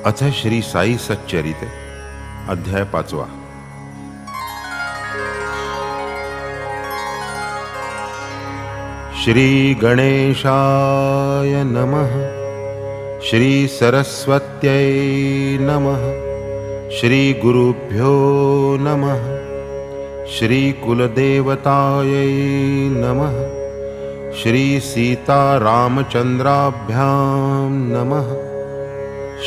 अथ श्री साई सच्चरित अध्याय 5। श्री गणेशाय नमः। श्री सरस्वत्यै नमः। श्री गुरुभ्यो नमः। श्री कुलदेवतायै नमः। श्री सीतारामचंद्राभ्यां नमः।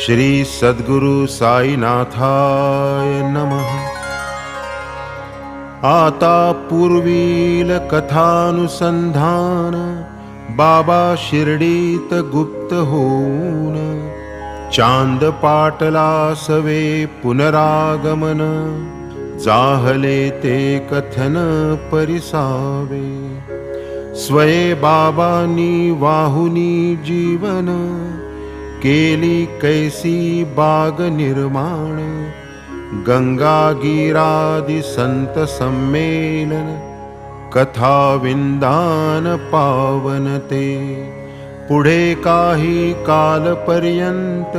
श्री सद्गुरु साईनाथाय नमः। आता पूर्वील कथानुसंधान बाबा शिर्डीत गुप्त होऊन चांद पाटला सवे पुनरागमन जाहले ते कथन परिसावे स्वये बाबांनी वाहुनी जीवन केली कैसी बाग निर्माण गंगागीरादि संत सम्मेलन कथा विंदान पावन ते पुढे काही कालपर्यंत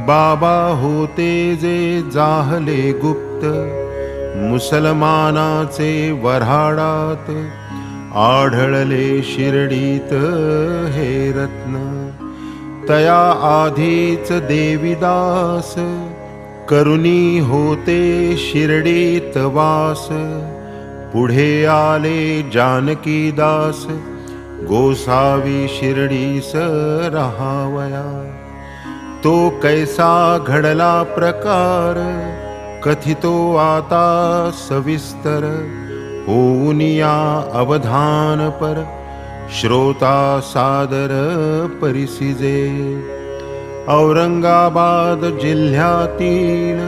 बाबा होते जे जाहले गुप्त मुसलमानाचे वऱ्हाडात आढळले शिर्डीत हे रत्न तया आधीच देवीदास करुणी होते शिर्डीत वास पुढे आले जानकीदास गोसावी शिर्डीस राहावया तो कैसा घडला प्रकार कथितो आता सविस्तर होऊन या अवधान पर श्रोता सादर परिसिजे औरंगाबाद जिल्ह्यातील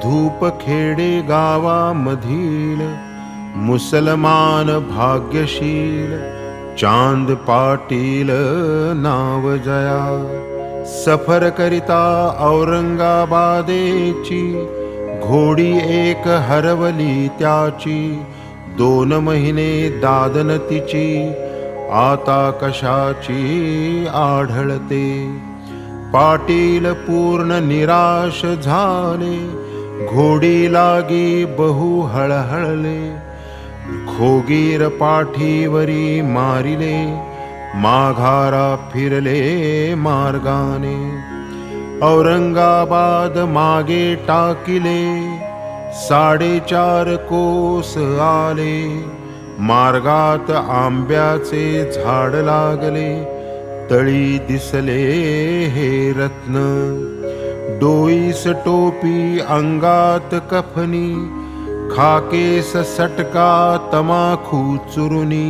धूपखेडे गावामधील मुसलमान भाग्यशील चांद पाटील नाव जया सफर करिता औरंगाबादेची घोडी एक हरवली त्याची 2 महिने दादन तिची आता कशाची आढळते पाटील पूर्ण निराश झाले घोडी लागी बहु हळहळले खोगीर पाठीवरी मारिले माघारा फिरले मार्गाने औरंगाबाद मागे टाकिले 4.5 कोस आले मार्गात आंब्याचे झाड लागले तळी दिसले हे रत्न डोईस टोपी अंगात कफनी खाकेस सटका तमाखू चुरुनी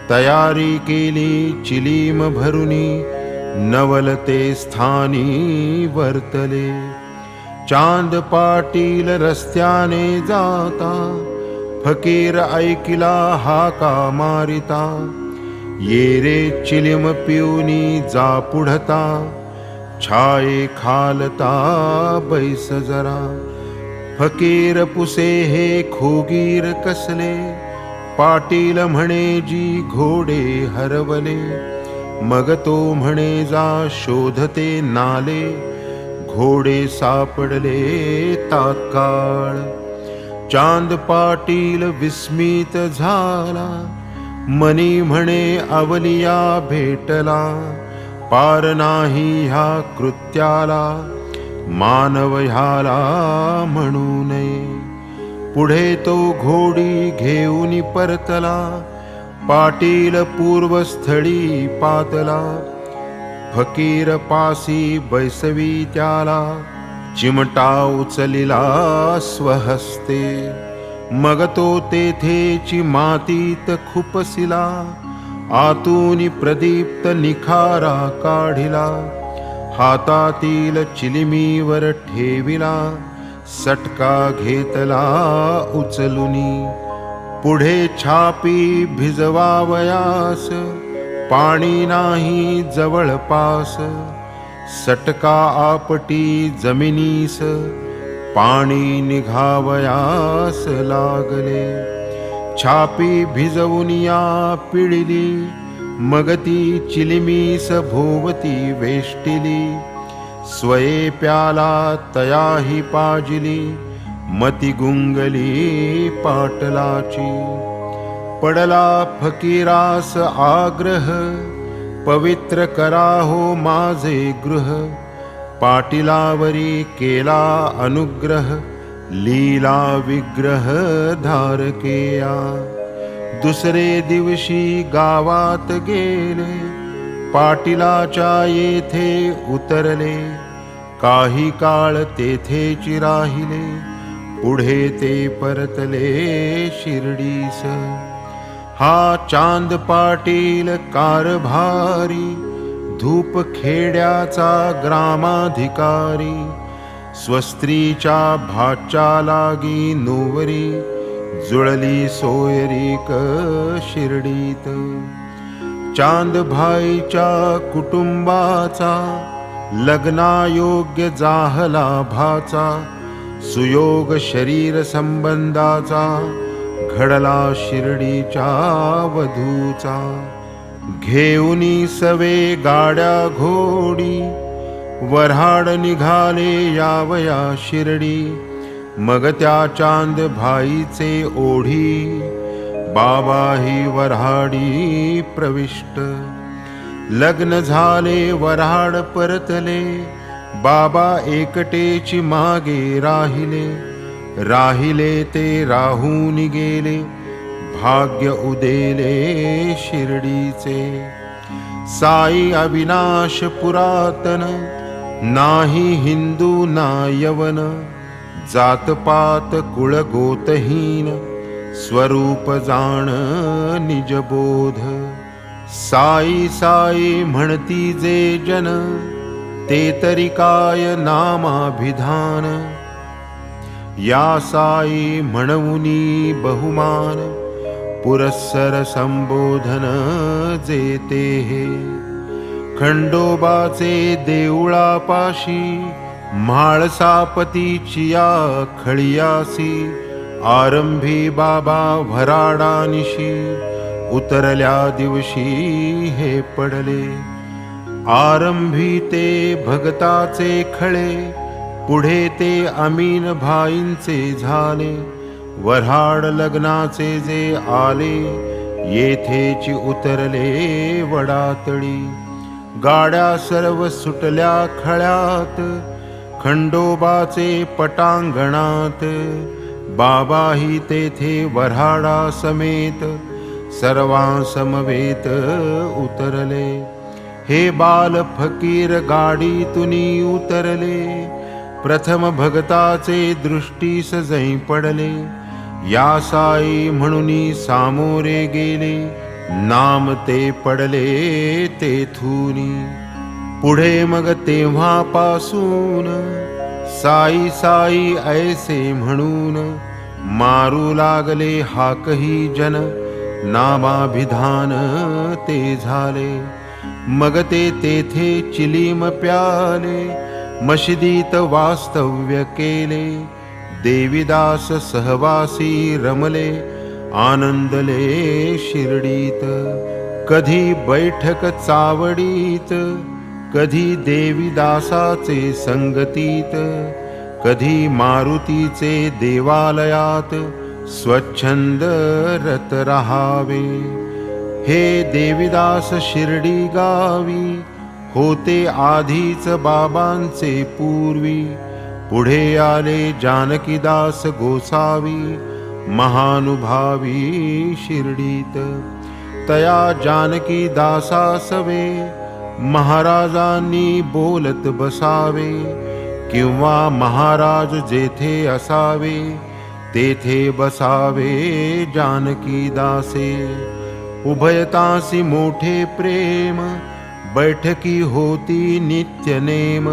तयारी केली चिलीम भरुनी नवलते स्थानी वर्तले चांद पाटील रस्त्याने जाता फकीर ऐकिला हाका मारिता ये रे चिलीम पिऊनी जा पुढता छाये खालता बैस जरा फकीर पुसे हे खोगीर कसले पाटील म्हणे जी घोडे हरवले मग तो म्हणे जा शोधते नाले घोडे सापडले तात्काळ चांद पाटील विस्मित झाला मनी म्हणे अवलिया भेटला पार नाही ह्या कृत्याला मानव ह्याला म्हणू नये पुढे तो घोडी घेऊन परतला पाटील पूर्वस्थळी पातला फकीर पासी बैसवी त्याला चिमटा उचलिला स्वहस्ते मग तो तेथेची मातीत खुपसिला आतून प्रदीप्त निखारा काढिला हातातील चिलिमीवर ठेविला सटका घेतला उचलुनी पुढे छापी भिजवावयास पाणी नाही जवळपास सटका आपटी जमिनीस पाणी निघावयास लागले छापी भिजवून या पिळिली मग ती चिलिमीस भोवती वेष्टिली स्वये प्याला तयाही पाजिली, मती गुंगली पाटलाची. पडला फकीरास आग्रह, पवित्र करा हो माझे गृह. पाटिलावरी केला अनुग्रह, लीला विग्रह धारकेया. दुसरे दिवशी गावात गेले, पाटिलाच्या येथे उतरले. काही काळ तेथेच राहिले, पुढे ते परतले शिर्डीस. हा चांद पाटील कारभारी, धूप खेड्याचा ग्रामाधिकारी. स्वस्त्रीच्या भाच्या लागी नोवरी, जुळली सोयरीक शिर्डीत. चांदभाईच्या कुटुंबाचा, लग्नायोग्य जाहला भाचा. सुयोग शरीर संबंधाचा, घडला शिर्डीच्या वधूचा. घेऊनी सवे गाड्या घोडी, वऱ्हाड निघाले यावया शिर्डी. मग त्या चांद भाईचे ओढी, बाबाही वऱ्हाडी प्रविष्ट. लग्न झाले वऱ्हाड परतले, बाबा एकटेची मागे राहिले. राहिले ते राहून गेले, भाग्य उदेले शिर्डीचे. साई अविनाश पुरातन, नाही हिंदू ना यवन. जातपात कुळ गोतहीन, स्वरूप जाण निजबोध. साई साई म्हणती जे जन, ते तरी काय नामाभिधान. या साई म्हणूनी बहुमान, पुरस्सर संबोधन जेते हे. खंडोबाचे देऊळापाशी, म्हाळसापतीची या खळियासी. आरंभी बाबा भराडानिशी, उतरल्या दिवशी हे पडले. आरंभी ते भगताचे खळे, पुढे ते अमीन भाईंचे झाले. वऱ्हाड लग्नाचे जे आले, येथेची उतरले वडातळी. गाड्या सर्व सुटल्या खळ्यात, खंडोबाचे पटांगणात. बाबाही तेथे वऱ्हाडा समेत, सर्वांसमवेत उतरले. हे बाल फकीर गाडीतुनी उतरले, प्रथम भगताचे दृष्टीस जै पडले. या साई म्हणूनी सामोरे गेले, नाम ते पडले तेथूनी. पुढे मग तेव्हापासून, साई साई ऐसे म्हणून. मारू लागले हाकही जन, नामाभिधान ते झाले. मग ते तेथे चिलीम प्याले, मशिदीत वास्तव्य केले. देवीदास सहवासी रमले, आनंदले शिर्डीत. कधी बैठक चावडीत, कधी देवीदासाचे संगतीत. कधी मारुतीचे देवालयात, स्वच्छंद रत रहावे. हे देवीदास शिर्डी गावी, होते आधीच बाबांचे पूर्वी. पुढे आले जानकीदास गोसावी, महानुभावी शिर्डीत. तया जानकीदासासवे, महाराजांनी बोलत बसावे. किंवा महाराज जेथे असावे, तेथे बसावे जानकीदासे. उभयतासी मोठे प्रेम, बैठकी होती नित्य नेम.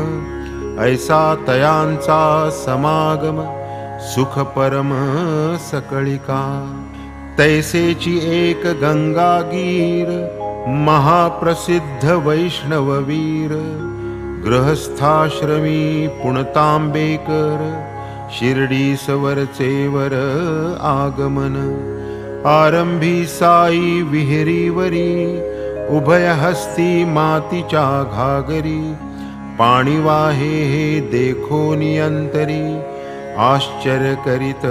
ऐसा तयांचा समागम, सुख परम सकळिका. तैसेची एक गंगागीर, महाप्रसिद्ध वैष्णववीर. गृहस्थाश्रमी पुणतांबेकर, शिर्डीसवरचे वर आगमन. आरंभी साई विहिरीवरी, उभय हस्ती मातीच्या घागरी. पाणी वाहे हे देखो नियंतरी, आश्चर्य करीत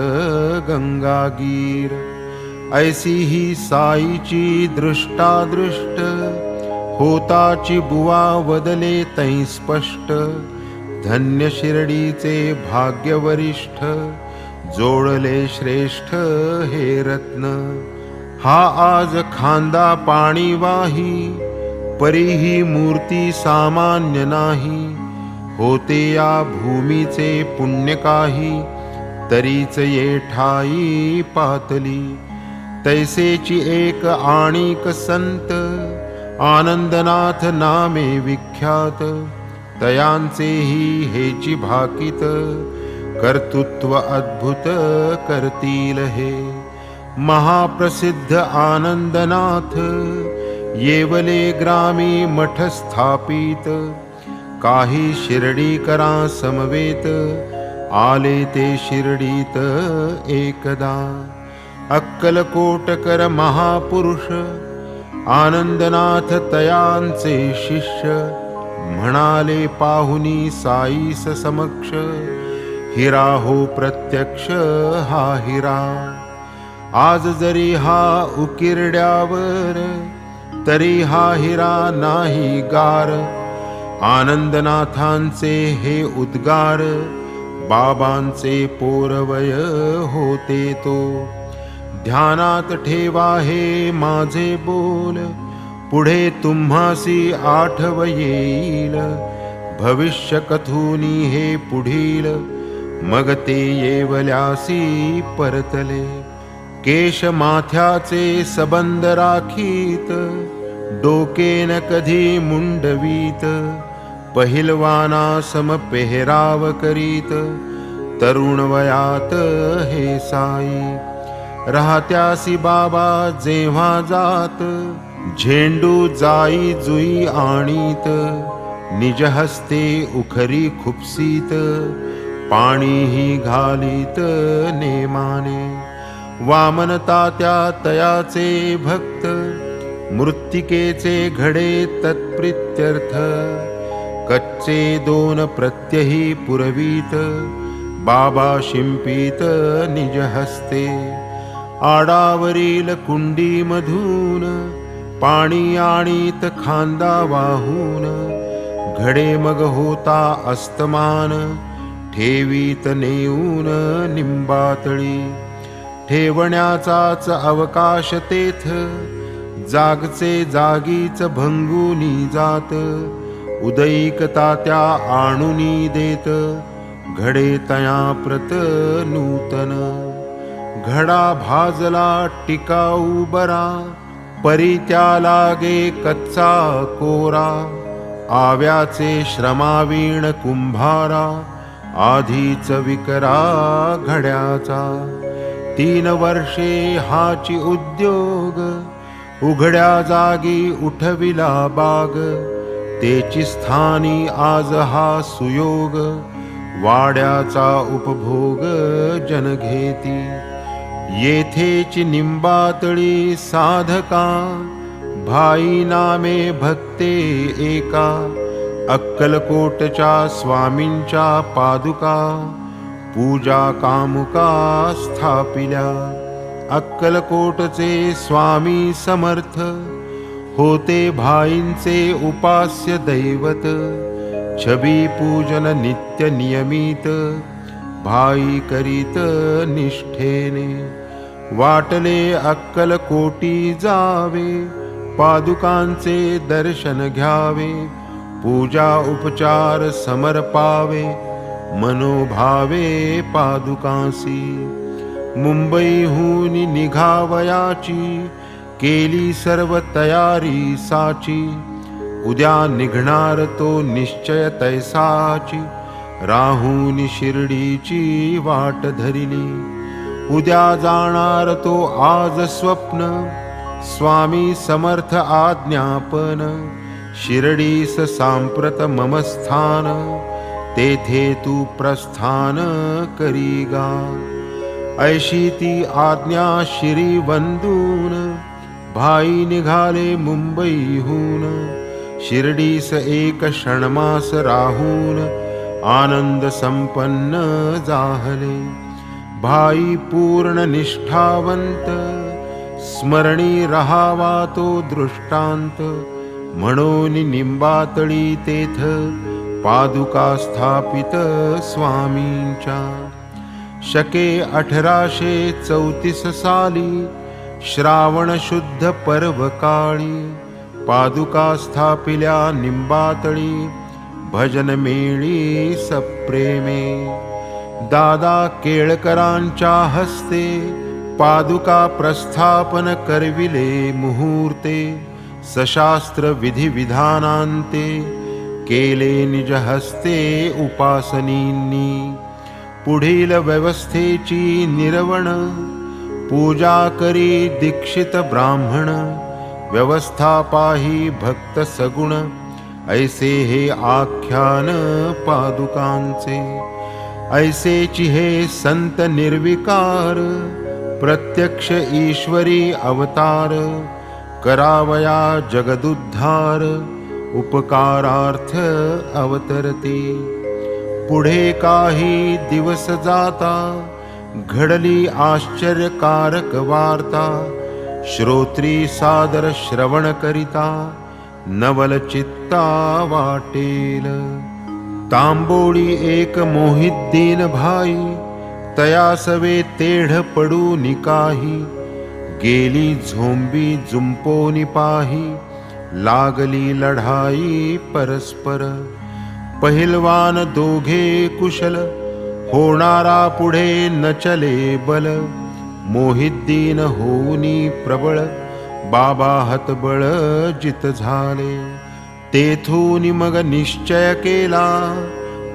गंगागीर। ऐसी ही साईची दृष्टादृष्ट, होताची बुवा वदले तै स्पष्ट। धन्य शिर्डीचे भाग्य वरिष्ठ, जोडले श्रेष्ठ हे रत्न। हा आज खांदा पाणी वाही, परीही मूर्ती सामान्य नाही। होते या भूमीचे पुण्य काही, तरीच ये ठाई पातली। तैसेची एक आणिक संत, आनंदनाथ नामे विख्यात। तयांचेही हेची भाकित, कर्तृत्व अद्भुत करतील हे। महाप्रसिद्ध आनंदनाथ, येवले ग्रामी मठ स्थापित। काही शिर्डीकरा समवेत, आले ते शिर्डीत एकदा। अक्कलकोटकर महापुरुष, आनंदनाथ तयांचे शिष्य। म्हणाले पाहुनी साईस समक्ष, हिरा हो प्रत्यक्ष हा हिरा। आज जरी हा उकिरड्यावर, तरी हा हिरा नाही गार। आनंदनाथांचे हे उद्गार, बाबांचे पोरवय होते तो। ध्यानात ठेवा हे माझे बोल, पुढे तुम्हासी आठव येईल। भविष्य कथूनी हे पुढील, मग ते येवल्यासी परतले। केश माथ्याचे सबंध राखीत, डोकेन कधी मुंडवीत। पहिलवाना सम पेहराव करीत, तरुण वयात हे साई। राहत्यासी बाबा जेव्हा जात, झेंडू जाई जुई आणीत। निज हस्ते उखरी खुपसीत, पाणीही घालीत नेमाने। वामन तात्या तयाचे भक्त, मृत्तिकेचे घडे तत्प्रित्यर्थ। कच्चे दोन प्रत्यही पुरवीत, बाबा शिंपीत निज हस्ते। आडावरील कुंडी मधून, पाणी आणीत खांदा वाहून। घडे मग होता अस्तमान, ठेवीत नेऊन निंबातळी। ठेवण्याचाच अवकाश तेथ, जागचे जागीच भंगुनी जात। उदयिक तात्या आणुनी देत, घडे तया प्रत नूतन। घडा भाजला टिकाऊ बरा, परी त्या लागे कच्चा कोरा। आव्याचे श्रमावीण कुंभारा, आधीच विकरा घड्याचा। 3 वर्षे हाची उद्योग, उघड्या जागी उठविला बाग। तेची स्थानी आज हा सुयोग, वाड्याचा उपभोग जन घेती। येथेची निंबातळी साधका, भाई नामे भक्ते एका। अक्कलकोटच्या स्वामींच्या पादुका, पूजा कामुका स्थापिल्या। अक्कलकोटचे स्वामी समर्थ, होते भाईंचे उपास्य दैवत। छबी पूजन नित्य नियमित, भाई करीत निष्ठेने। वाटले अक्कलकोटी जावे, पादुकांचे दर्शन घ्यावे। पूजा उपचार समर्पावे, मनोभावे पादुकांसी। मुंबईहून निघावयाची, केली सर्व तयारी साची। उद्या निघणार तो निश्चय तैसाची, राहून शिर्डीची वाट धरिली। उद्या जाणार तो आज स्वप्न, स्वामी समर्थ आज्ञापन। शिर्डीस सांप्रत मम स्थान, तेथे तू प्रस्थान करीगा। ऐशी ती आज्ञा शिरी वंदून, भाई निघाले मुंबईहून। शिर्डीस एक क्षणमास राहून आनंद संपन्न जाहले. भाई पूर्ण निष्ठावंत स्मरणी रहावा तो दृष्टांत. म्हणून निंबातळी तेथ पादुका स्थापित स्वामींच्या. शके 1834 साली श्रावण शुद्ध पर्व काळी पादुका स्थापिल्या निंबातळी. भजन मेळी सप्रेमे दादा केळकरांच्या हस्ते पादुका प्रस्थापन करविले मुहूर्ते. सशास्त्र विधी विधानांते केले निज हस्ते उपासनींनी. पुढील व्यवस्थेची निर्वण पूजा करी दीक्षित ब्राह्मण. व्यवस्था पाही भक्त सगुण ऐसे हे आख्यान पादुकांचे. ऐसेची हे संत निर्विकार प्रत्यक्ष ईश्वरी अवतार. करावया जगदुद्धार उपकारार्थ अवतरते. पुढे काही दिवस जाता घडली आश्चर्यकारक वार्ता. श्रोत्री सादर श्रवण करिता नवल चित्ता वाटेल. तांबोळी एक मोहिद्दीन भाई तयासवे तेढ पडू निकाही. गेली झोंबी जुंपोनी पाही लागली लढाई परस्पर. पहिलवान दोघे कुशल होणारा पुढे न चले बल. मोहिद्दीन होऊनी प्रबळ बाबा हतबळ जित झाले. तेथून मग निश्चय केला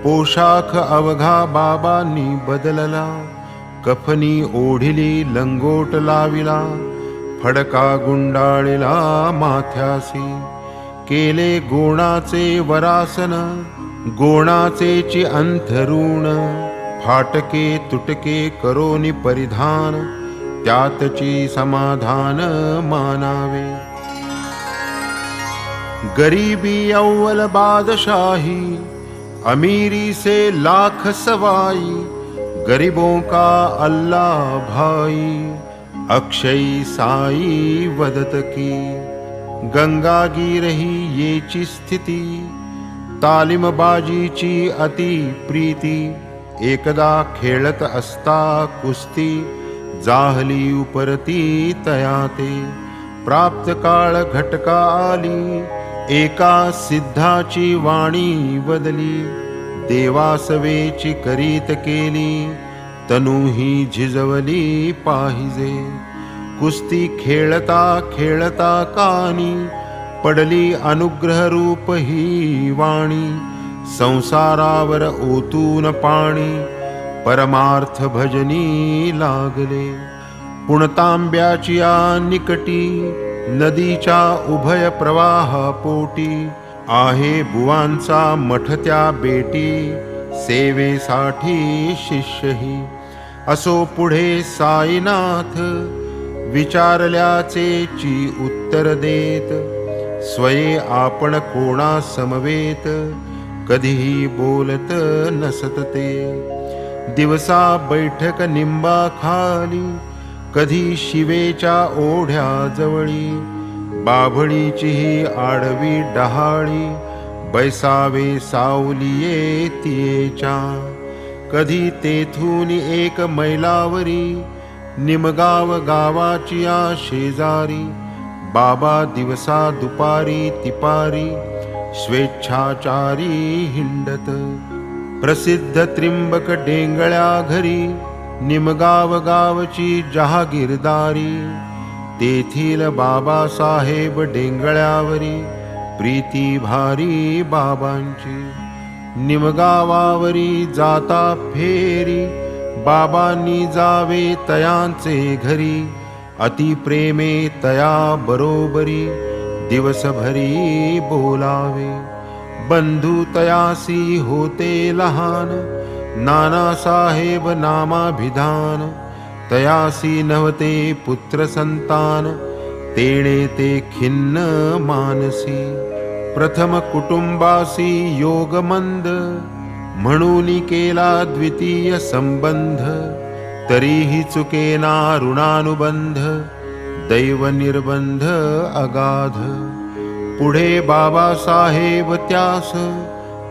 पोशाख अवघा बाबांनी बदलला. कफनी ओढिली लंगोट लाविला फडका गुंडाळिला माथ्यासी. केले गोणाचे वरासन गोणाचेची अंथरुण. फाटके तुटके करोनी परिधान त्यातची समाधान मानावे. गरीबी अव्वल बादशाही अमीरी से लाख सवाई. गरीबों का अल्लाह भाई अक्षय साई वदत की. गंगागी रही येची स्थिती तालीमबाजीची अति प्रीती. एकदा खेळत असता कुस्ती जाहली उपरती तयाते. प्राप्त काळ घटका आली एका सिद्धाची वाणी बदली. देवासवेची करीत केली तनुही झिजवली पाहिजे. कुस्ती खेळता खेळता कानी पडली अनुग्रह रूप ही वाणी. संसारावर ओतून पाणी परमार्थ भजनी लागले. पुणतांब्याची निकटी नदीच्या उभय प्रवाह पोटी. आहे बुवांचा मठ त्या बेटी सेवेसाठी शिष्यही. असो पुढे साईनाथ विचारल्याचेची उत्तर देत. स्वये आपण कोणा समवेत कधीही बोलत नसत ते. दिवसा बैठक निंबा खाली कधी शिवेच्या ओढ्या जवळी. बाभळीची ही आडवी डहाळी बैसावे सावलिये तियेच्या. कधी तेथून एक मैलावरी निमगाव गावाची शेजारी. बाबा दिवसा दुपारी तिपारी स्वेच्छाचारी हिंडत. प्रसिद्ध त्रिंबक डेंगळ्या घरी निमगाव गावची जहागीरदारी. तेथील बाबासाहेब डेंगळ्यावरी प्रीती भारी बाबांची. निमगावावरी जाता फेरी बाबांनी जावे तयांचे घरी. अति प्रेमे तया बरोबरी दिवसभरी बोलावे. बंधू तयासी होते लहान नानासाहेब नामाभिधान. तयासी नव्हते पुत्र संतान तेणे ते खिन्न मानसी. प्रथम कुटुंबासी योगमंद, म्हणून केला द्वितीय संबंध, तरीही चुकेना ऋणानुबंध, दैव निर्बंध अगाध. पुढे बाबासाहेब त्यास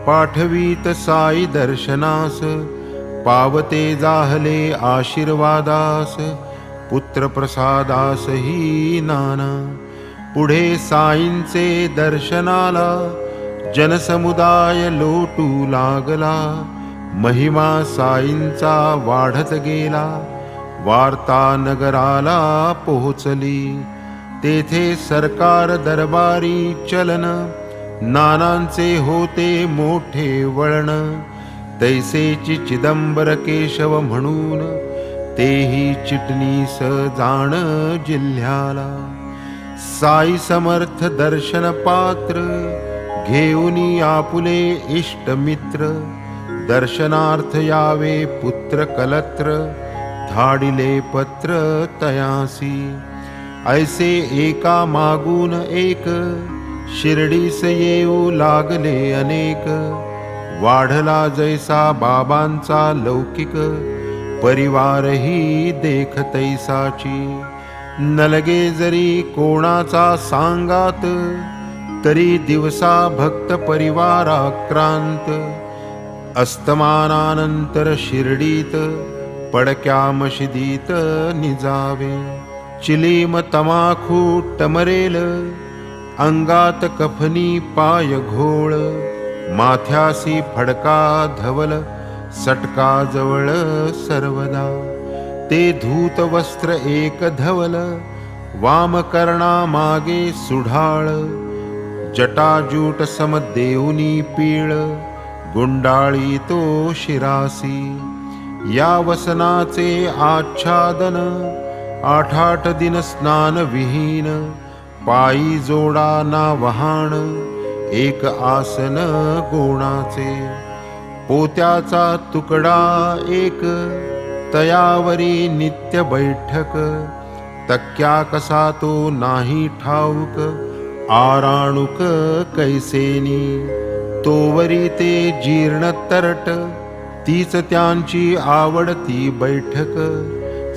पाठवीत साई दर्शनास, पावते जाहले आशीर्वादास, पुत्र प्रसादास ही नाना. पुढे साईंचे दर्शनाला जनसमुदाय लोटू लागला, महिमा साईंचा वाढत गेला, वार्ता नगराला पोहोचली. तेथे सरकार दरबारी चलन, नानांचे होते मोठे वळण. तैसेची चिदंबर केशव म्हणून, तेही चिटणीस जाण जिल्ह्याला. साई समर्थ दर्शन पात्र, घेऊनी आपुले इष्टमित्र. दर्शनार्थ यावे पुत्र कलत्र, धाडिले पत्र तयासी. ऐसे एका मागून एक, शिर्डीस येऊ लागले अनेक. वाढला जैसा बाबांचा लौकिक, परिवारही देख तैसाची. नलगे जरी कोणाचा सांगात, तरी दिवसा भक्त परिवाराक्रांत. अस्तमानानंतर शिर्डीत, पडक्या मशिदीत निजावे. चिलीम तमाखू टमरेल, अंगात कफनी पाय घोळ. माथ्यासी फडका धवल, सटका जवळ सर्वदा. ते धूत वस्त्र एक धवल, वामकर्णा मागे सुढाळ. जटाजूट सम देऊनी पीळ, गुंडाळी तो शिरासी. या वसनाचे आच्छादन, 8 दिन स्नान विहीन. पायी जोडा ना वहाण, एक आसन गोणाचे. पोत्याचा तुकडा एक, तयावरी नित्य बैठक. तक्क्या कसा तो नाही ठाऊक, आराणुक कैसेनी. तोवरी ते जीर्ण तरट, तीच त्यांची आवडती बैठक.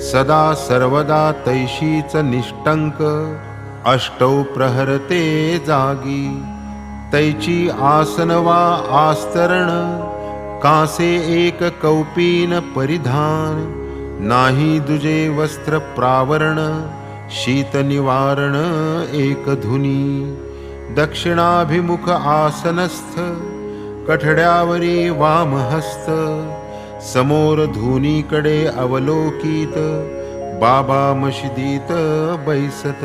सदा सर्वदा तैशीच निष्टंक, अष्टौ प्रहर ते जागी. तैची आसनवा आस्तरण, कासे एक कौपीन परिधान. नाही दुजे वस्त्र प्रावरण, शीत निवारण एक धुनी. दक्षिणाभिमुख आसनस्थ, कठड्यावरी वामहस्त. समोर धुनीकडे अवलोकित, बाबा मशिदीत बैसत.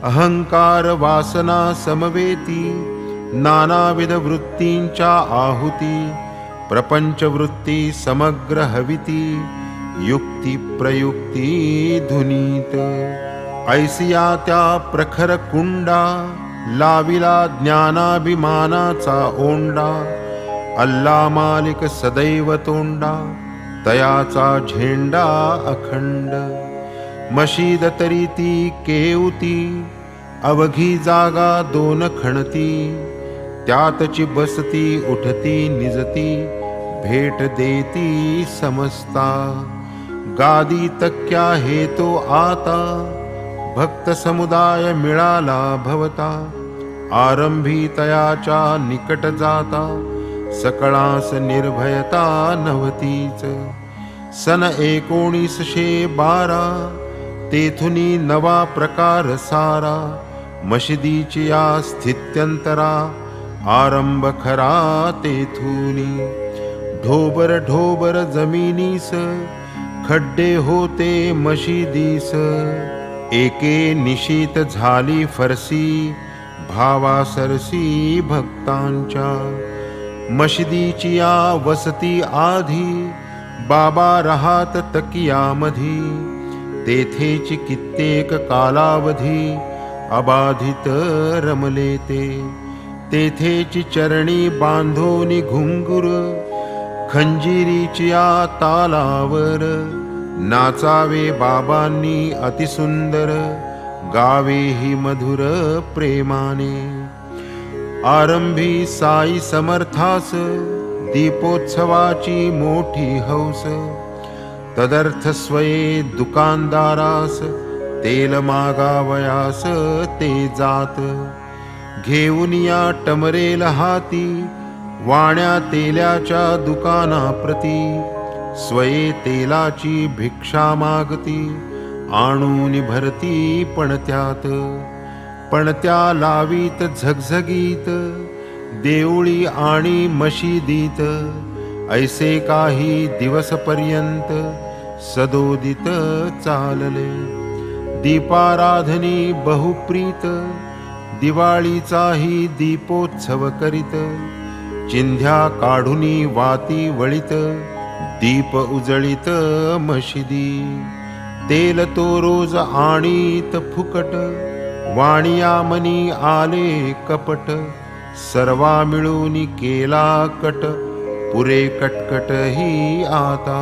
अहंकार वासना समवेती, नानाविध वृत्तींच्या आहुती. प्रपंच वृत्ती समग्र हविती, युक्ती प्रयुक्ती धुनीत. ऐसिया त्या प्रखर कुंडा, लाविला ज्ञानाभिमानाचा ओंडा. अल्ला मालिक सदैव तोंडा, तयाचा झेंडा अखंड. मशीद तरी ती केवती, अवघी जागा 2 खणती. त्यातची बसती उठती निजती, भेट देती समजता. गादी तक्क्या हेतो आता, भक्त समुदाय मिळाला भवता. आरंभी तयाच्या निकट जाता, सकळास निर्भयता नव्हतीच. सन 1912, तेथुनी नवा प्रकार सारा. मशिदीची या स्थित्यंतरा, आरंभ खरा तेथुनी. ढोबर ढोबर जमिनीस, खड्डे होते मशिदीस. एके निशीत झाली फरसी, भावासरसी भक्तांच्या. मशिदीची या वसती आधी, बाबा राहात तकियामधी. तेथेची कित्येक कालावधी, अबाधित रमले ते. तेथेची चरणी बांधोनी घुंगुर, खंजिरीची या तालावर. नाचावे बाबांनी अतिसुंदर, गावे ही मधुर प्रेमाने. आरंभी साई समर्थास दीपोत्सवाची मोठी हौस. तदर्थ स्वये दुकानदारास तेल मागावयास ते जात. घेऊन या टमरेल हाती वाण्या तेल्याच्या दुकानाप्रती. स्वये तेलाची भिक्षा मागती आणून भरती पणत्यात. पणत्या लावीत झगझगीत देवळी आणि मशिदीत. ऐसे काही दिवसपर्यंत सदोदित चालले. दीपाराधनी बहुप्रीत दिवाळीचाही दीपोत्सव करीत. चिंध्या काढुनी वाती वळीत दीप उजळीत मशिदी. तेल तो रोज आणीत फुकट वाणिया मनी आले कपट. सर्वा मिळून केला कट पुरे कटकट ही आता.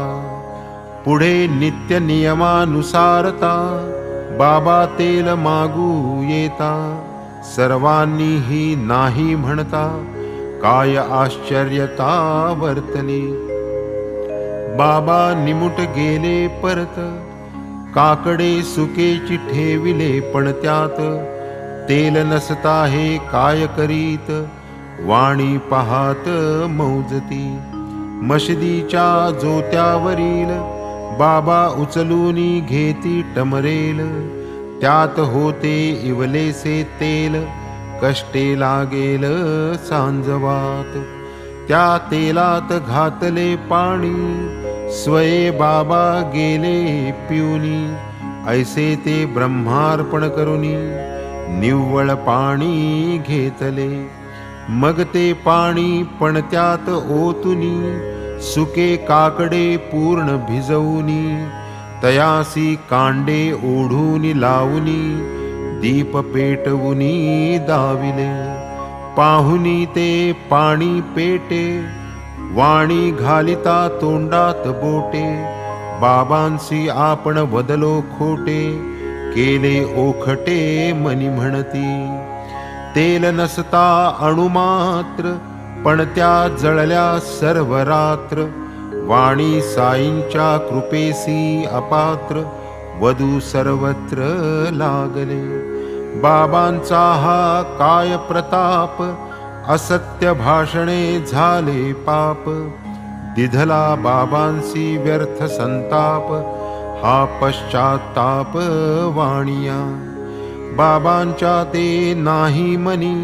पुढे नित्य नियमानुसारता बाबा तेल मागू येता. सर्वांनीही नाही म्हणता काय आश्चर्यता वर्तली. बाबा निमुट गेले परत काकडे सुकेची ठेविले पणत्यात. तेल नसता हे काय करीत वाणी पाहात मौजती. मशिदीच्या जोत्यावरील बाबा उचलूनी घेती टमरेल. त्यात होते इवलेसे तेल कष्टे लागेल सांजवात. त्या तेलात घातले पाणी स्वये बाबा गेले पिऊनी. ऐसे ते ब्रह्मार्पण करुनी निव्वळ पाणी घेतले. मग ते पाणी पणत्यात ओतुनी सुके काकडे पूर्ण भिजवूनी. तयासी कांडे ओढूनी लावूनी दीप पेटवूनी दाविले. पाहुनी ते पाणी पेटे वाणी घालिता तोंडात बोटे. बाबांसी आपण वदलो खोटे केले ओखटे मनी म्हणती. तेल नसता अणुमात्र पण त्या जळल्या सर्व रात्र. वाणी साईंच्या कृपेसी अपात्र वधू सर्वत्र लागले. बाबांचा हा काय प्रताप असत्य भाषणे झाले पाप. दिधला बाबांसी व्यर्थ संताप हा पश्चात्ताप वाणिया. बाबांच्या ते नाही मनी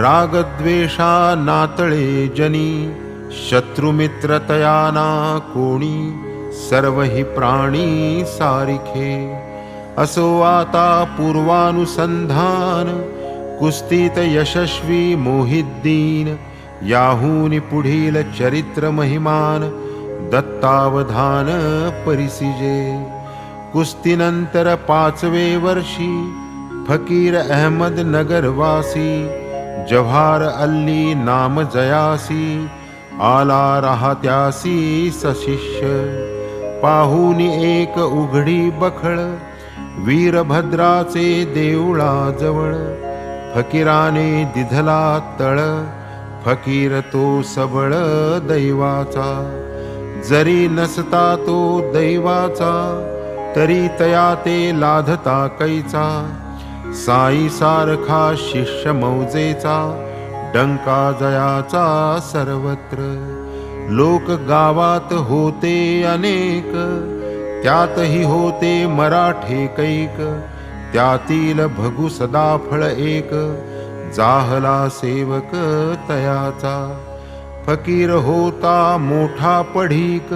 रागद्वेषा नातळे जनी. शत्रुमित्र तयाना कोणी सर्व ही प्राणी सारिखे. असो आता पूर्वानुसंधान कुस्तीत यशस्वी मोहिद्दीन. याहून पुढील चरित्र महिमान दत्तावधान परिसिजे. कुस्तीनंतर 5वे वर्षी फकीर अहमद नगरवासी जव्हार अल्ली नाम जयासी. आला राहत्यासी सशिष्य. पाहून एक उघडी बखळ वीरभद्राचे देऊळाजवळ. फकीराने दिधला तळ फकीर तो सबळ दैवाचा. जरी नसता तो दैवाचा तरी तया ते लाधता कैचा. साई सारखा शिष्य मौजेचा डंका जयाचा सर्वत्र. लोक गावात होते अनेक त्यातही होते मराठे कैक. त्यातील भगु सदाफळ एक जाहला सेवक तयाचा. फकीर होता मोठा पढीक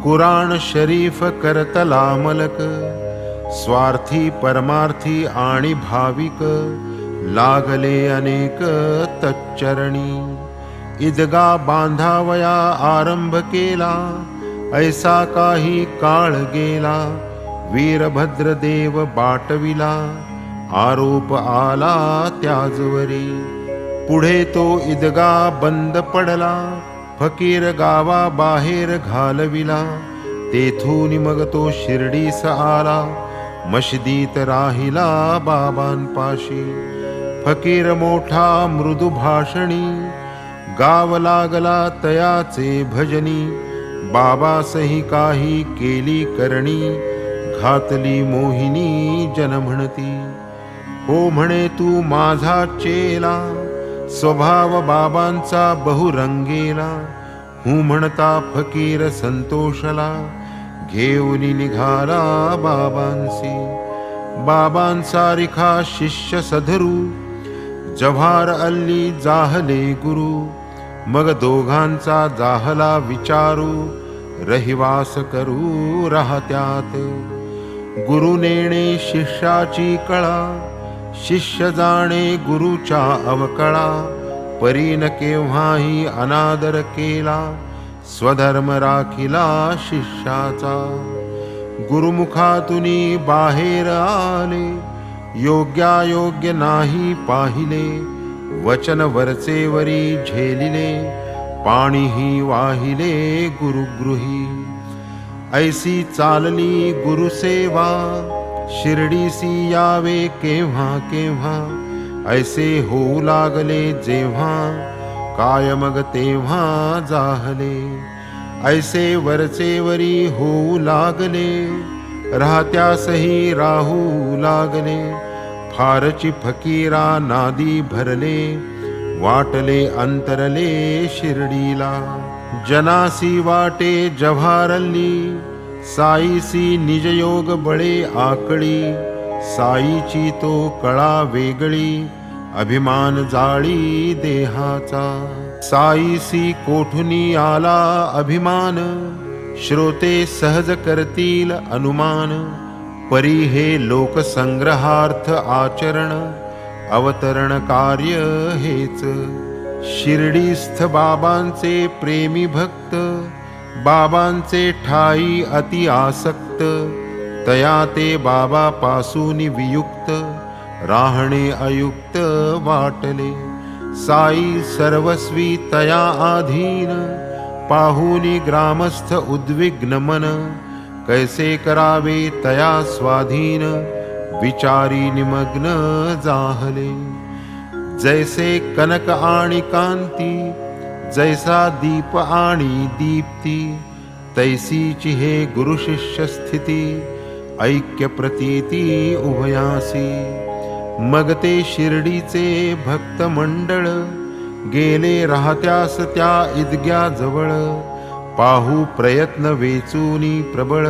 कुराण शरीफ करतला मलक. स्वार्थी परमार्थी आणि भाविक लागले अनेक तच्चरणी. इदगा बांधावया आरंभ केला ऐसा काही काळ गेला. वीरभद्र देव बाटविला आरोप आला त्याजवरी. पुढे तो इदगा बंद पडला फकीर गावा बाहेर घालविला. तेथून मग तो शिर्डीस आला मशिदीत राहिला बाबांपाशी. फकीर मोठा मृदू भाषणी, गाव लागला तयाचे भजनी. बाबा सही काही केली करणी, घातली मोहिनी जन म्हणती. हो म्हणे तू माझा चेला, स्वभाव बाबांचा बहुरंगेला. हूँ म्हणता फकीर संतोषला, घेऊन निघाला बाबांसी. बाबांसारिखा शिष्य सधरू, जव्हार अल्ली जाहले गुरु. मग दोघांचा जाहला विचारू, रहिवास करू राहत्यात. गुरु नेणे शिष्याची कळा, शिष्य जाणे गुरुच्या अवकळा. परीन केव्हाही अनादर केला, स्वधर्म राखिला शिष्याचा. गुरुमुखातुनी बाहेर आले, योग्यायोग्य नाही पाहिले. वचन वरचेवरी झेलिले, पाणीही वाहिले गुरुगृही. ऐसी चालली गुरुसेवा, शिर्डीसी यावे केव्हा केव्हा. ऐसे होऊ लागले जेव्हा, काय मग तेव्हा जाहले. ऐसे वरचेवरी होऊ लागले, राहत्यासही राहू लागले. फारची फकीरा नादी भरले, वाटले अंतरले शिर्डीला. जनासी वाटे जव्हारल्ली, साईसी निजयोग बळे आकळी. साईची तो कळा वेगळी, अभिमान जाळी देहाचा. साईसी कोठुनी आला अभिमान, श्रोते सहज करतील अनुमान. परी हे लोकसंग्रहार्थ आचरण, अवतरण कार्य हेच. शिर्डीस्थ बाबांचे प्रेमी भक्त, बाबांचे ठाई अति आसक्त. तया ते बाबा पासून वियुक्त, राहणे अयुक्त वाटले. साई सर्वस्वी तया आधीन, पाहुनी ग्रामस्थ उद्विग्न मन. कैसे करावे तया स्वाधीन, विचारी निमग्न जाहले. जैसे कनक आणि कांती, जैसा दीप आणि दीप्ती. तैसीची हे गुरुशिष्य स्थिती, ऐक्य प्रतीती उभयासी. मग ते शिर्डीचे भक्त मंडळ, गेले राहत्यास त्या इदग्या जवळ. पाहू प्रयत्न वेचूनी प्रबळ,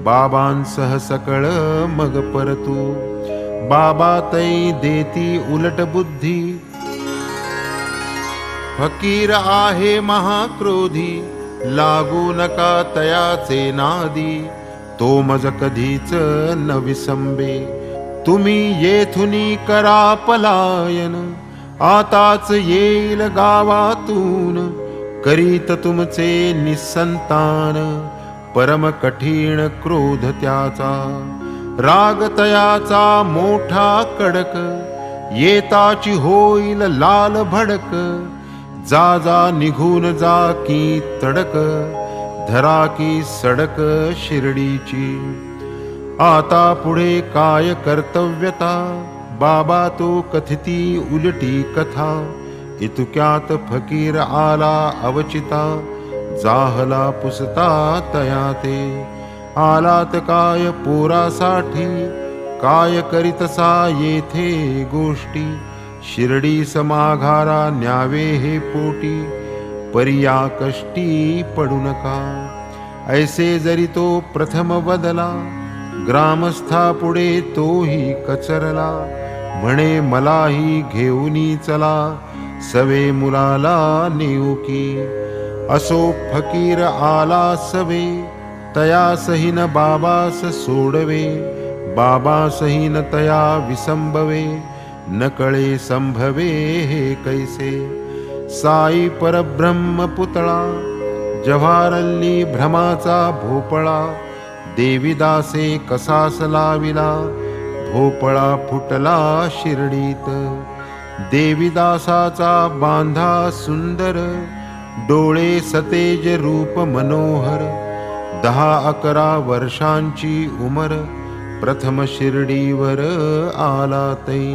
बाबांसह सकळ मग परतू. बाबा तै देती उलट बुद्धी, फकीर आहे महाक्रोधी. लागू नका तयाचे नादी, तो मज कधीच न विसंबे. तुम्ही येथुनी करा पलायन, आताच येईल गावातून. करीत तुमचे निसंतान, परम कठीण क्रोध त्याचा. राग तयाचा मोठा कडक, येताची होईल लाल भडक. जा जा निघून जा की तडक, धरा की सडक शिर्डीची. आता पुढे काय कर्तव्यता, बाबा तो कथिती उलटी कथा. इतक्यात फकीर आला अवचिता, जाहला पुसता तया ते. आलात काय पोरासाठी, काय करीतसा येथे गोष्टी. शिर्डी समाघारा न्यावे हे पोटी, परिया कष्टी पडू नका. ऐसे जरी तो प्रथम वदला, ग्रामस्था पुढे तोही कचरला. म्हणे मलाही घेऊनी चला, सवे मुलाला नेऊकी. असो फकीर आला सवे, तया सहीन बाबास सोडवे. बाबा सहीन तया विसंबवे, न कळे संभवे हे कैसे. साई परब्रह्म पुतळा, जव्हारल्ली भ्रमाचा भोपळा. देवीदासे कसास लाविला, भोपळा फुटला शिर्डीत. देवीदासाचा बांधा सुंदर, डोळे सतेज रूप मनोहर. 10-11 वर्षांची उमर, प्रथम शिर्डीवर आला तै.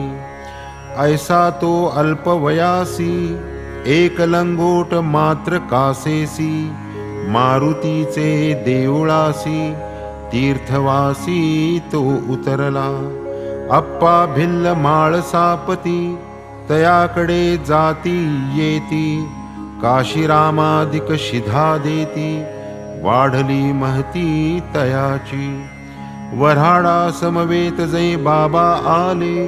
ऐसा तो अल्पवयासी, एक लंगोट मात्र कासेसी, मारुतीचे देऊळासी, तीर्थवासी तो उतरला. अप्पा भिल्ल माळसापती, तयाकडे जाती येती, काशीरामादिक शिधा देती, वाढली महती तयाची. वऱ्हाडा समवेत जै बाबा आले,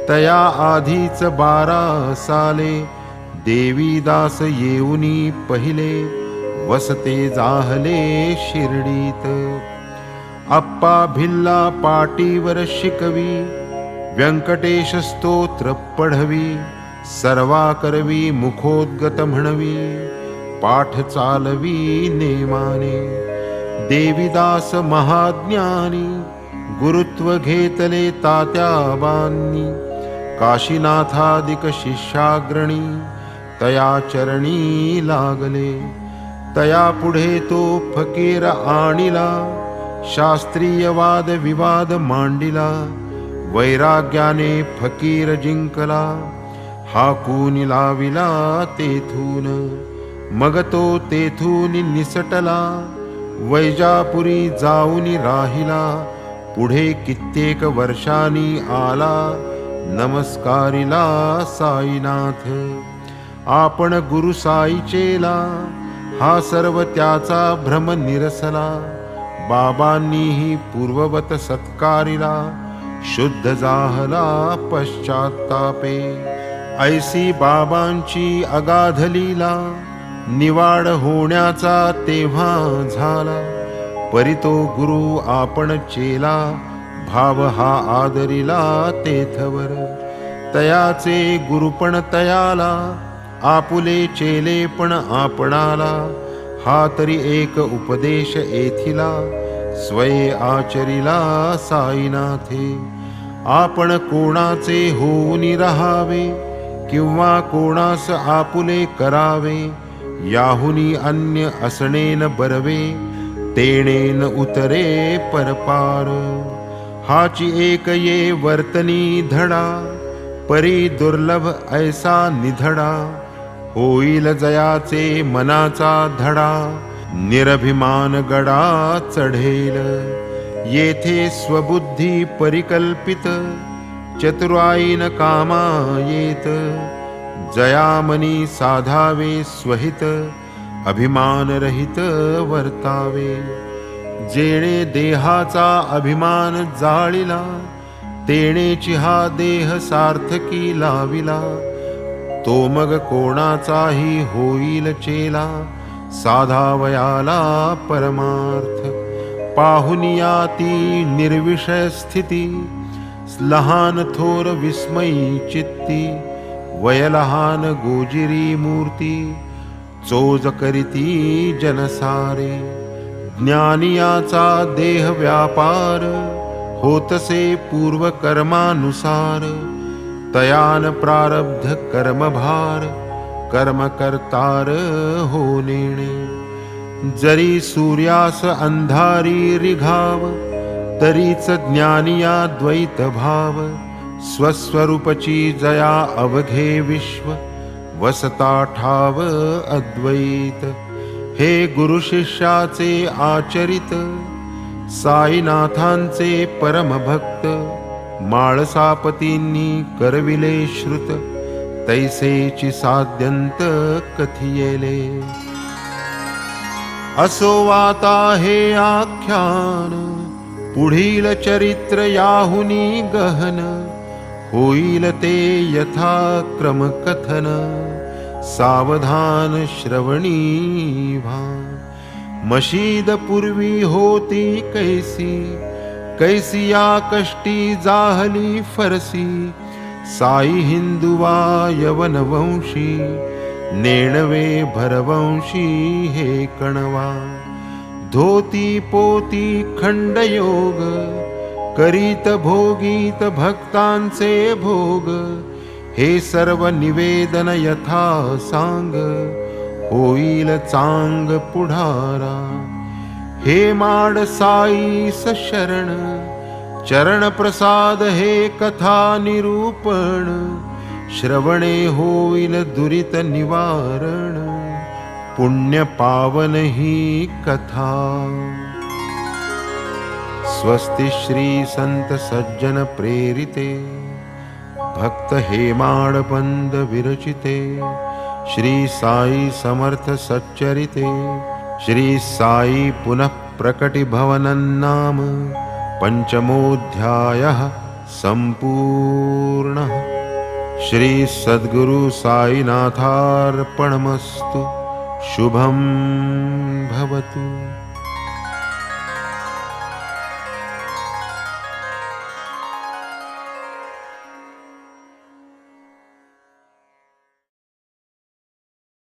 तया आधीच 12 साले, देवीदास येऊनी पहिले, वसते जाहले शिर्डीत. अप्पा भिल्ला पाटीवर शिकवी, व्यंकटेश स्तोत्र पढवी, सर्वा करवी मुखोद्गत म्हणवी, पाठ चालवी नेमाने. देवीदास महाज्ञानी, गुरुत्व घेतले तात्याबांनी, काशीनाथादिक शिष्याग्रणी, तया चरणी लागले. तया पुढे तो फकीर आणिला, शास्त्रीय वाद विवाद मांडिला, वैराग्याने फकीर जिंकला, हाकून लाविला तेथून. मग तो तेथून निसटला, वैजापुरी जाऊन राहिला, पुढे कित्येक वर्षांनी आला, नमस्कारिला साईनाथ. आपण गुरु साईचेला, हा सर्व त्याचा भ्रम निरसला, बाबांनीही पूर्ववत सत्कारिला, शुद्ध जाहला पश्चात्तापे. ऐसी बाबांची अगाध लीला, निवाड होण्याचा तेव्हा झाला, परितो गुरु आपण चेला, भाव हा आदरिला तेथवर. तयाचे गुरुपण तयाला, आपुले चेले पण आपणाला, हा तरी एक उपदेश येथिला, स्वये आचरिला साईनाथे. आपण कोणाचे होऊन राहावे, किंवा कोणास आपुले करावे, याहुनी अन्य असणेन बरवे, तेणेन उतरे परपार. हाची एक ये वर्तनी धडा, परी दुर्लभ ऐसा निधडा, होईल जयाचे मनाचा धडा, निरभिमान गडा चढेल. येथे स्वबुद्धी परिकल्पित, चतुराईन कामा येत, जयामनी साधावे स्वहित, अभिमान रहित वर्तावे. जेणे देहाचा अभिमान जाळिला, तेणेची हा देह सार्थकी लाविला, तो मग कोणाचाही होईल चेला, साधावयाला परमार्थ. पाहुनिया ती निर्विषय स्थिती, लहान थोर विस्मयी चित्ती, वयलहान गोजिरी मूर्ती, चोज करीती जनसारे. ज्ञानियाचा देह व्यापार, होतसे पूर्व कर्मानुसार, तयान प्रारब्ध कर्मभार, कर्म करतार हो नेणे. जरी सूर्यास अंधारी रिघाव, तरीच ज्ञानिया द्वैत भाव, स्वस्वरूपची जया अवघे विश्व, वसता ठाव अद्वैत. हे गुरु शिष्याचे आचरित, साईनाथांचे परमभक्त, माळसापतींनी करविले श्रुत, तैसेची साध्यंत कथियेले. असो वाता हे आख्यान, पुढील चरित्र याहुनी गहन, होईल ते यथाक्रम कथन, सावधान श्रवणी व्हा. मशीद पूर्वी होती कैसी, कैसी या कष्टी जाहली फरसी, साई हिंदुवा यवनवंशी, नेणवे भरवंशी हे कणवा. धोती पोती खंडयोग, करीत भोगीत भक्तांचे भोग, हे सर्व निवेदन यथा सांग, होईल चांग पुढारा. हे माड साईस शरण, चरण प्रसाद हे कथा निरूपण, श्रवणे होईल दुरित निवारण, पुण्य पावन ही कथा। स्वस्ति श्री संत सज्जन प्रेरिते, भक्त हेमाड बंद विरचिते, श्री साई समर्थ सच्चरिते, श्री साई पुनः प्रकटि भवनन्नाम पंचमोऽध्यायः संपूर्णः। श्री सद्गुरु साईनाथार्पणमस्तु। शुभं भवतु।